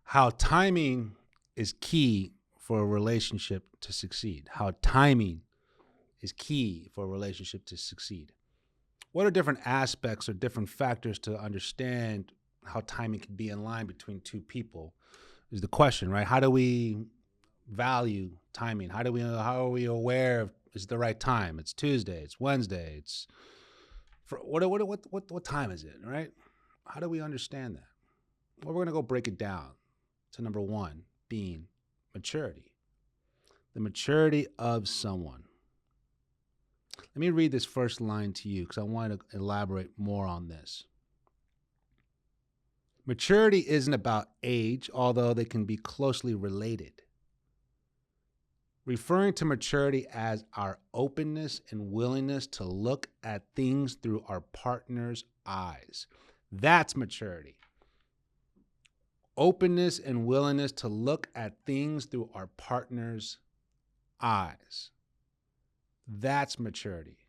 how timing is key for a relationship to succeed. How timing is key for a relationship to succeed. What are different aspects or different factors to understand how timing can be in line between two people is the question, right? How do we value timing? How are we aware of is the right time? It's Tuesday, it's Wednesday, it's what time is it, right? How do we understand that? Well, we're going to go break it down to number one being maturity. The maturity of someone. Let me read this first line to you because I want to elaborate more on this. Maturity isn't about age, although they can be closely related. Referring to maturity as our openness and willingness to look at things through our partner's eyes. That's maturity. Openness and willingness to look at things through our partner's eyes. That's maturity.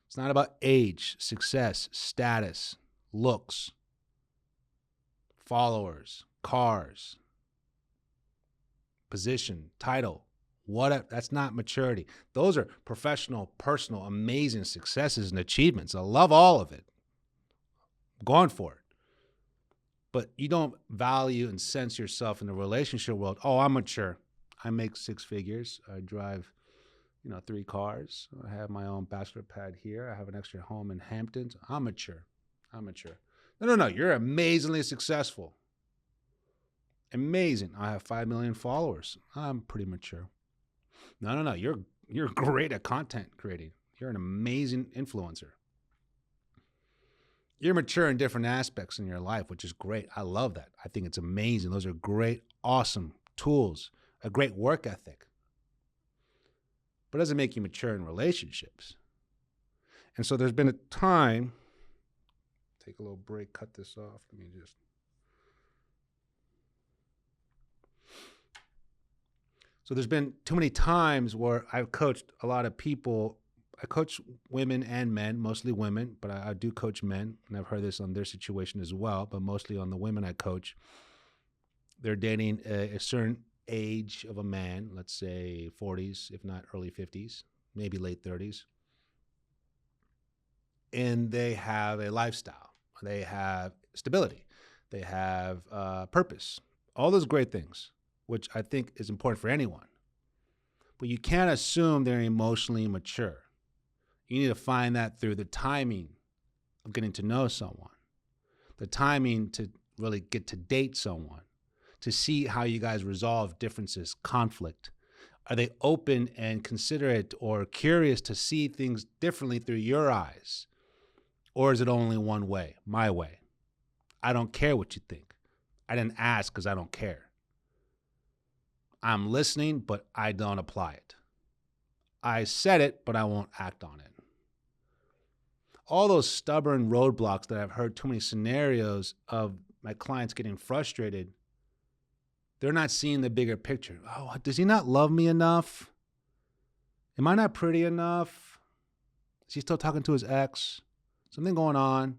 It's not about age, success, status, looks, followers, cars, position, title. That's not maturity. Those are professional, personal, amazing successes and achievements. I love all of it. I'm going for it. But you don't value and sense yourself in the relationship world. Oh, I'm mature. I make 6 figures. I drive 3 cars. I have my own bachelor pad here. I have an extra home in Hamptons. I'm mature. No. You're amazingly successful. Amazing. I have 5 million followers. I'm pretty mature. No. You're great at content creating. You're an amazing influencer. You're mature in different aspects in your life, which is great. I love that. I think it's amazing. Those are great, awesome tools, a great work ethic. But it doesn't make you mature in relationships. And so there's been a time, take a little break, cut this off. So there's been too many times where I've coached a lot of people. I coach women and men, mostly women, but I do coach men, and I've heard this on their situation as well, but mostly on the women I coach. They're dating a certain age of a man, let's say 40s, if not early 50s, maybe late 30s. And they have a lifestyle. They have stability. They have purpose. All those great things, which I think is important for anyone. But you can't assume they're emotionally mature. You need to find that through the timing of getting to know someone, the timing to really get to date someone, to see how you guys resolve differences, conflict. Are they open and considerate or curious to see things differently through your eyes? Or is it only one way, my way? I don't care what you think. I didn't ask because I don't care. I'm listening, but I don't apply it. I said it, but I won't act on it. All those stubborn roadblocks that I've heard too many scenarios of my clients getting frustrated, they're not seeing the bigger picture. Oh, does he not love me enough? Am I not pretty enough? Is he still talking to his ex? Something going on?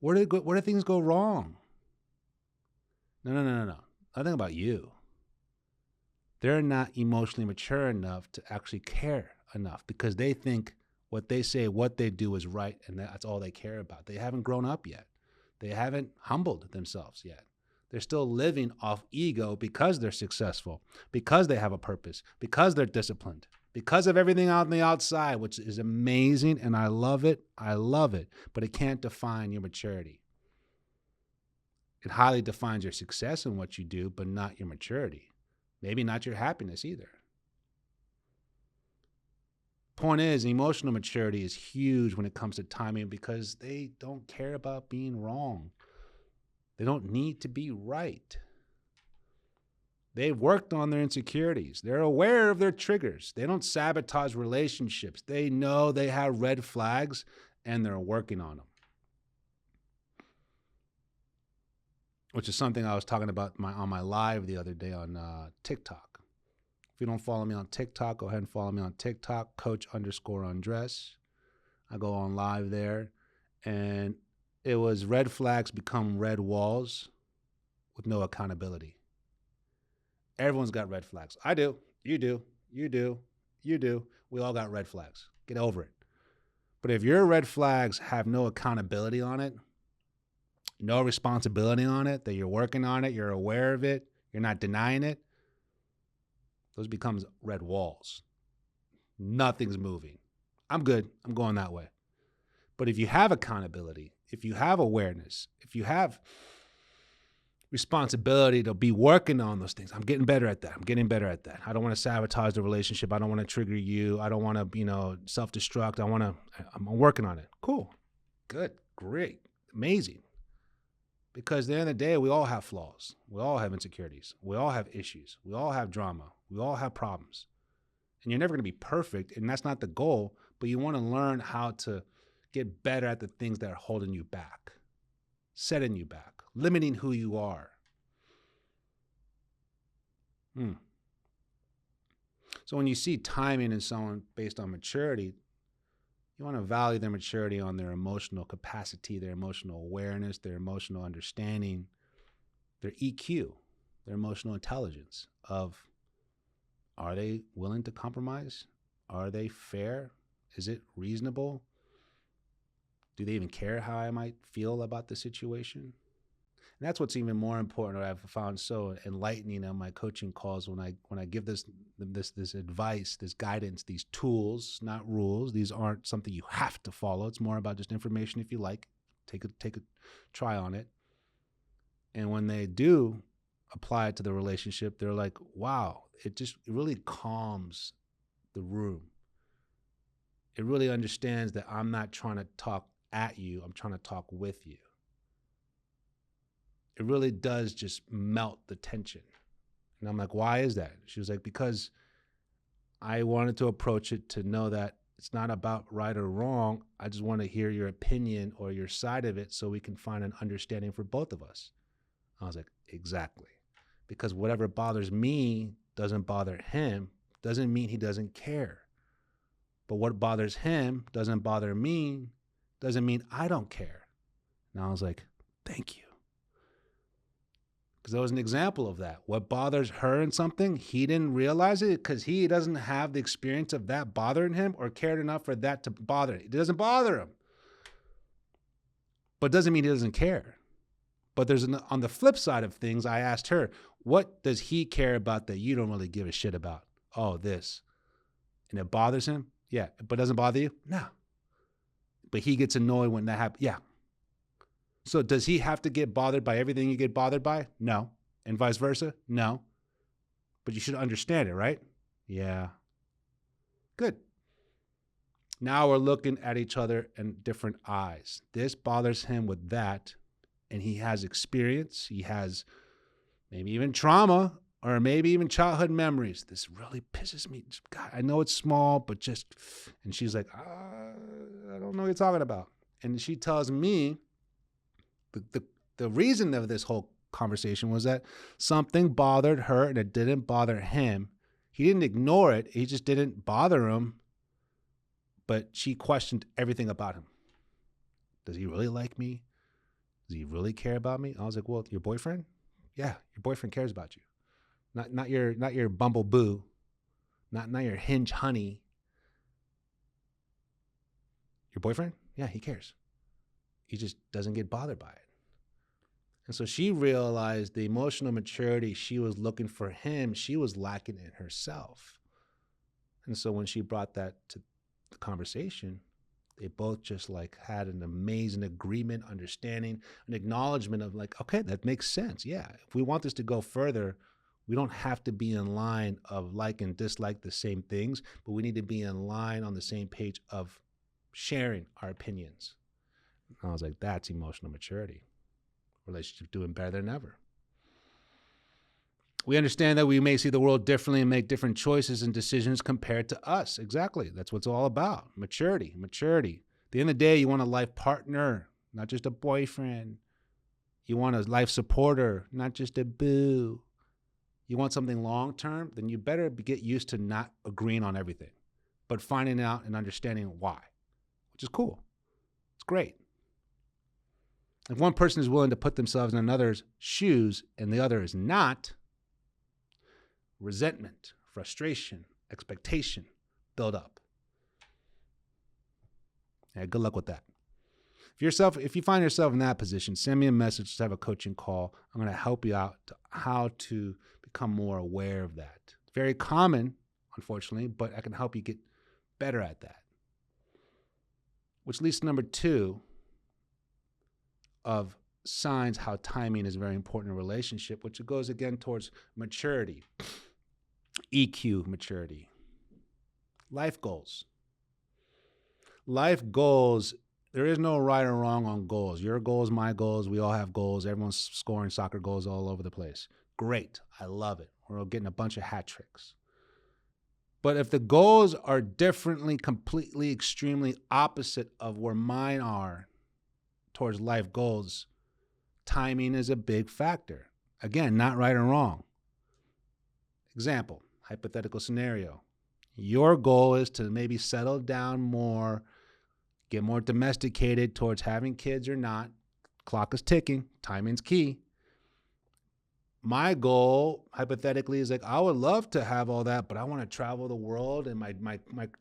Where did things go wrong? No. Nothing about you. They're not emotionally mature enough to actually care enough because they think what they say, what they do is right, and that's all they care about. They haven't grown up yet. They haven't humbled themselves yet. They're still living off ego because they're successful, because they have a purpose, because they're disciplined, because of everything out on the outside, which is amazing, and I love it, but it can't define your maturity. It highly defines your success in what you do, but not your maturity. Maybe not your happiness either. Point is, emotional maturity is huge when it comes to timing because they don't care about being wrong. They don't need to be right. They've worked on their insecurities. They're aware of their triggers. They don't sabotage relationships. They know they have red flags and they're working on them. Which is something I was talking about on my live the other day on TikTok. If you don't follow me on TikTok, go ahead and follow me on TikTok, Coach_Andres. I go on live there. And it was red flags become red walls. with no accountability. Everyone's got red flags. I do. You do. You do. You do. We all got red flags. Get over it. But if your red flags have no accountability on it, no responsibility on it, that you're working on it, you're aware of it, you're not denying it, those becomes red walls. Nothing's moving. I'm good. I'm going that way. But if you have accountability, if you have awareness, if you have responsibility to be working on those things, I'm getting better at that. I'm getting better at that. I don't want to sabotage the relationship. I don't want to trigger you. I don't want to, self-destruct. I'm working on it. Cool. Good. Great. Amazing. Because at the end of the day, we all have flaws. We all have insecurities. We all have issues. We all have drama. We all have problems. And you're never going to be perfect, and that's not the goal, but you want to learn how to get better at the things that are holding you back, setting you back, limiting who you are. So when you see timing in someone based on maturity, you want to value their maturity on their emotional capacity, their emotional awareness, their emotional understanding, their EQ, their emotional intelligence of, are they willing to compromise? Are they fair? Is it reasonable? Do they even care how I might feel about the situation? And that's what's even more important, or I've found so enlightening on my coaching calls when I give this advice, this guidance, these tools, not rules. These aren't something you have to follow. It's more about just information if you like. Take a try on it. And when they do apply it to the relationship, they're like, wow, it really calms the room. It really understands that I'm not trying to talk at you. I'm trying to talk with you. It really does just melt the tension. And I'm like, why is that? She was like, because I wanted to approach it to know that it's not about right or wrong. I just want to hear your opinion or your side of it so we can find an understanding for both of us. I was like, exactly. Because whatever bothers me doesn't bother him, doesn't mean he doesn't care. But what bothers him doesn't bother me, doesn't mean I don't care. And I was like, thank you. Because that was an example of that. What bothers her in something, he didn't realize it because he doesn't have the experience of that bothering him or cared enough for that to bother him. It doesn't bother him. But doesn't mean he doesn't care. But on the flip side of things, I asked her, what does he care about that you don't really give a shit about? Oh, this. And it bothers him? Yeah. But doesn't bother you? No. But he gets annoyed when that happens? Yeah. So does he have to get bothered by everything you get bothered by? No. And vice versa? No. But you should understand it, right? Yeah. Good. Now we're looking at each other in different eyes. This bothers him with that, and he has experience. He has maybe even trauma or maybe even childhood memories. This really pisses me. God, I know it's small, but just, and she's like, I don't know what you're talking about. And she tells me, the reason of this whole conversation was that something bothered her and it didn't bother him. He didn't ignore it. He just didn't bother him. But she questioned everything about him. Does he really like me? Does he really care about me? I was like, well, your boyfriend? Yeah, your boyfriend cares about you. Not your bumble boo. Not your hinge honey. Your boyfriend? Yeah, he cares. He just doesn't get bothered by it. And so she realized the emotional maturity she was looking for him, she was lacking in herself. And so when she brought that to the conversation, they both just had an amazing agreement, understanding, an acknowledgement of okay, that makes sense. Yeah, if we want this to go further, we don't have to be in line of like and dislike the same things, but we need to be in line on the same page of sharing our opinions. I was like, that's emotional maturity. Relationship doing better than ever. We understand that we may see the world differently and make different choices and decisions compared to us. Exactly. That's what it's all about. Maturity. At the end of the day, you want a life partner, not just a boyfriend. You want a life supporter, not just a boo. You want something long-term, then you better get used to not agreeing on everything, but finding out and understanding why, which is cool. It's great. If one person is willing to put themselves in another's shoes and the other is not, resentment, frustration, expectation build up. Yeah, good luck with that. If you find yourself in that position, send me a message. Let's have a coaching call. I'm going to help you out to how to become more aware of that. It's very common, unfortunately, but I can help you get better at that. Which leads to number 2 of signs how timing is very important in a relationship, which goes again towards maturity, EQ maturity, life goals. Life goals, there is no right or wrong on goals. Your goals, my goals, we all have goals. Everyone's scoring soccer goals all over the place. Great. I love it. We're getting a bunch of hat tricks. But if the goals are differently, completely, extremely opposite of where mine are towards life goals, timing is a big factor. Again, not right or wrong. Example, hypothetical scenario. Your goal is to maybe settle down more, get more domesticated towards having kids or not. Clock is ticking. Timing's key. My goal, hypothetically, is like, I would love to have all that, but I want to travel the world, and my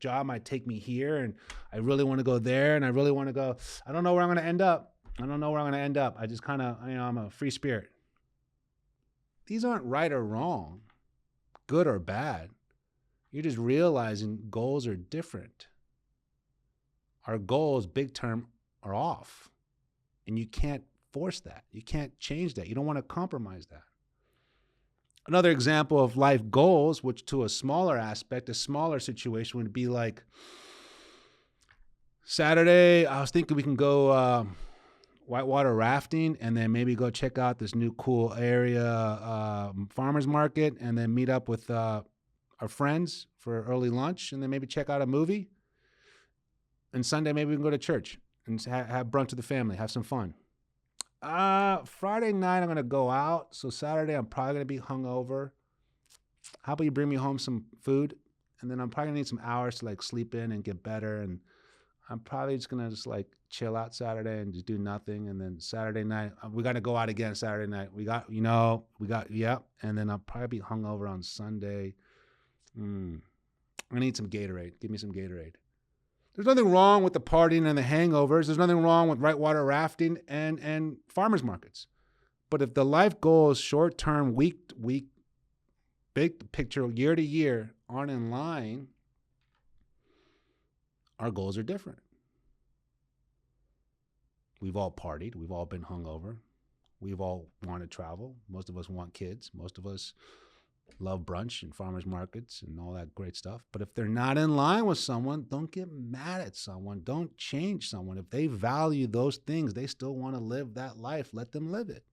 job might take me here, and I really want to go there, and I really want to go. I don't know where I'm going to end up. I just kind of, I'm a free spirit. These aren't right or wrong, good or bad. You're just realizing goals are different. Our goals, big term, are off. And you can't force that. You can't change that. You don't want to compromise that. Another example of life goals, which to a smaller aspect, a smaller situation would be like Saturday, I was thinking we can go whitewater rafting and then maybe go check out this new cool area farmer's market and then meet up with our friends for early lunch and then maybe check out a movie. And Sunday, maybe we can go to church and have brunch with the family, have some fun. Friday night, I'm going to go out. So Saturday, I'm probably going to be hungover. How about you bring me home some food? And then I'm probably going to need some hours to like sleep in and get better. And I'm probably just going to just like chill out Saturday and just do nothing. And then Saturday night, we got to go out again Saturday night. Yep. And then I'll probably be hungover on Sunday. I need some Gatorade. Give me some Gatorade. There's nothing wrong with the partying and the hangovers. There's nothing wrong with whitewater rafting and farmers markets. But if the life goals, short-term, week to week, big picture, year to year, aren't in line, our goals are different. We've all partied. We've all been hungover. We've all wanted to travel. Most of us want kids. Most of us love brunch and farmers markets and all that great stuff. But if they're not in line with someone, don't get mad at someone. Don't change someone. If they value those things, they still want to live that life. Let them live it.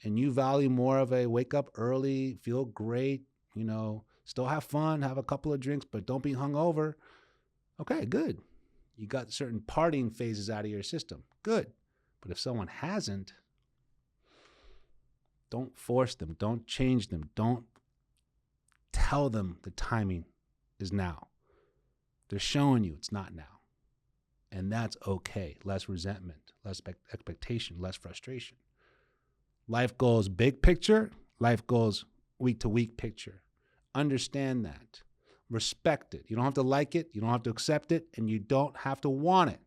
And you value more of a wake up early, feel great, still have fun, have a couple of drinks, but don't be hungover. Okay, good. You got certain partying phases out of your system. Good. But if someone hasn't, don't force them. Don't change them. Don't tell them the timing is now. They're showing you it's not now. And that's okay. Less resentment, less expectation, less frustration. Life goes big picture. Life goes week to week picture. Understand that. Respect it. You don't have to like it. You don't have to accept it. And you don't have to want it.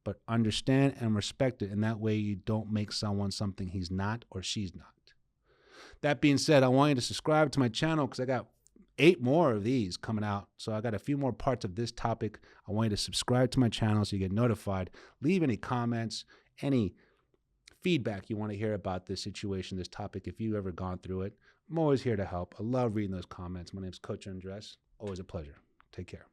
But understand and respect it. And that way you don't make someone something he's not or she's not. That being said, I want you to subscribe to my channel because I got 8 more of these coming out. So I got a few more parts of this topic. I want you to subscribe to my channel so you get notified. Leave any comments, any feedback you want to hear about this situation, this topic, if you've ever gone through it. I'm always here to help. I love reading those comments. My name's Coach Andres. Always a pleasure. Take care.